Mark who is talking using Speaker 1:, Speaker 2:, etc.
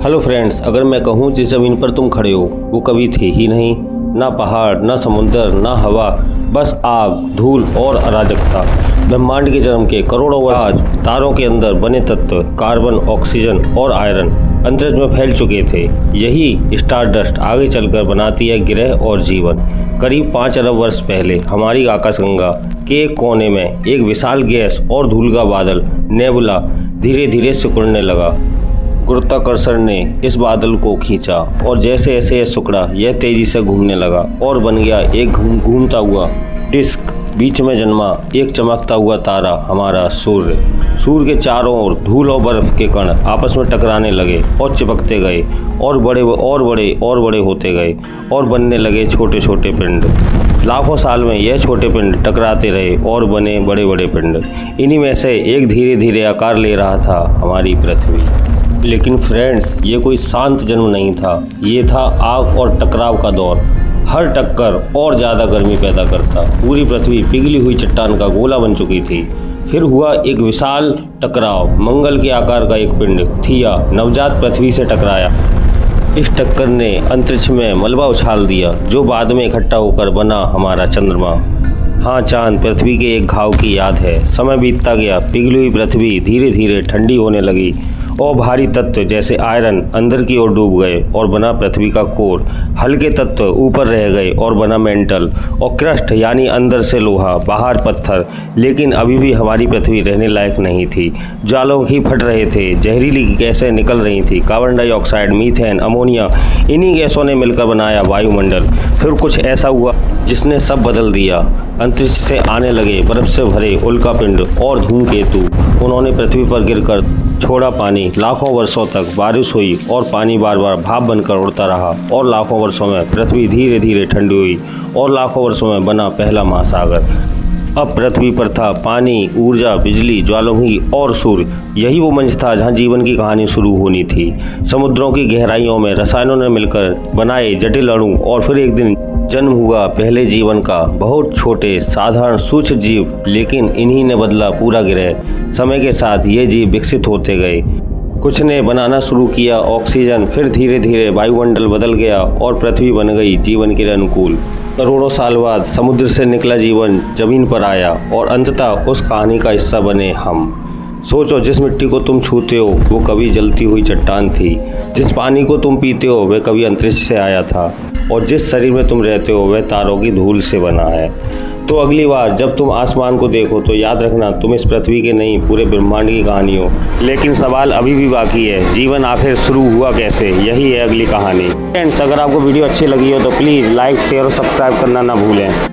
Speaker 1: Hello friends, अगर मैं कहूँ जिस ज़मीन पर तुम खड़े हो वो कभी थे ही नहीं, ना पहाड़, ना समुंदर, ना हवा, बस आग, धूल और अराजकता। ब्रह्मांड के जन्म के करोड़ों वर्ष आज तारों के अंदर बने तत्व कार्बन, ऑक्सीजन और आयरन अंतरिक्ष में फैल चुके थे। यही स्टारडस्ट आगे चलकर बनाती है ग्रह और जीवन। करीब 5 अरब वर्ष पहले हमारी आकाशगंगा के एक कोने में एक विशाल गैस और धूल का बादल नेबुला धीरे धीरे सिकुड़ने लगा। गुरुत्वाकर्षण ने इस बादल को खींचा और जैसे जैसे यह सिकुड़ा यह तेजी से घूमने लगा और बन गया एक घूमता हुआ डिस्क। बीच में जन्मा एक चमकता हुआ तारा, हमारा सूर्य। सूर्य के चारों ओर धूल और बर्फ के कण आपस में टकराने लगे और चिपकते गए और बड़े और बड़े होते गए और बनने लगे छोटे छोटे पिंड। लाखों साल में यह छोटे पिंड टकराते रहे और बने बड़े बड़े पिंड। इन्हीं में से एक धीरे धीरे आकार ले रहा था हमारी पृथ्वी। लेकिन फ्रेंड्स, ये कोई शांत जन्म नहीं था, ये था आग और टकराव का दौर। हर टक्कर और ज़्यादा गर्मी पैदा करता। पूरी पृथ्वी पिघली हुई चट्टान का गोला बन चुकी थी। फिर हुआ एक विशाल टकराव। मंगल के आकार का एक पिंड थिया नवजात पृथ्वी से टकराया। इस टक्कर ने अंतरिक्ष में मलबा उछाल दिया, जो बाद में इकट्ठा होकर बना हमारा चंद्रमा। हाँ, चांद पृथ्वी के एक घाव की याद है। समय बीतता गया, पिघली हुई पृथ्वी धीरे धीरे ठंडी होने लगी और भारी तत्व जैसे आयरन अंदर की ओर डूब गए और बना पृथ्वी का कोर। हल्के तत्व ऊपर रह गए और बना मेंटल। और क्रस्ट यानी अंदर से लोहा, बाहर पत्थर। लेकिन अभी भी हमारी पृथ्वी रहने लायक नहीं थी। ज्वालामुखी फट रहे थे, जहरीली गैसें निकल रही थी, कार्बन डाइऑक्साइड, मीथेन, अमोनिया। इन्हीं गैसों ने मिलकर बनाया वायुमंडल। फिर कुछ ऐसा हुआ जिसने सब बदल दिया। अंतरिक्ष से आने लगे बर्फ से भरे उल्कापिंड और धूमकेतु। उन्होंने पृथ्वी पर गिरकर छोड़ा पानी। लाखों वर्षों तक बारिश हुई और पानी बार बार भाप बनकर उड़ता रहा और लाखों वर्षों में पृथ्वी धीरे धीरे ठंडी हुई और लाखों वर्षों में बना पहला महासागर। अब पृथ्वी पर था पानी, ऊर्जा, बिजली, ज्वालामुखी और सूर्य। यही वो मंच था जहाँ जीवन की कहानी शुरू होनी थी। समुद्रों की गहराइयों में रसायनों ने मिलकर बनाए जटिल अणु और फिर एक दिन जन्म हुआ पहले जीवन का। बहुत छोटे साधारण सूक्ष्म जीव, लेकिन इन्हीं ने बदला पूरा ग्रह। समय के साथ ये जीव विकसित होते गए। कुछ ने बनाना शुरू किया ऑक्सीजन, फिर धीरे धीरे वायुमंडल बदल गया और पृथ्वी बन गई जीवन के लिए अनुकूल। करोड़ों साल बाद समुद्र से निकला जीवन जमीन पर आया और अंततः उस कहानी का हिस्सा बने हम। सोचो, जिस मिट्टी को तुम छूते हो वो कभी जलती हुई चट्टान थी। जिस पानी को तुम पीते हो वह कभी अंतरिक्ष से आया था। और जिस शरीर में तुम रहते हो वह तारों की धूल से बना है। तो अगली बार जब तुम आसमान को देखो तो याद रखना तुम इस पृथ्वी के नहीं, पूरे ब्रह्मांड की कहानी हो। लेकिन सवाल अभी भी बाकी है, जीवन आखिर शुरू हुआ कैसे? यही है अगली कहानी। फ्रेंड्स, अगर आपको वीडियो अच्छी लगी हो तो प्लीज़ लाइक, शेयर और सब्सक्राइब करना ना भूलें।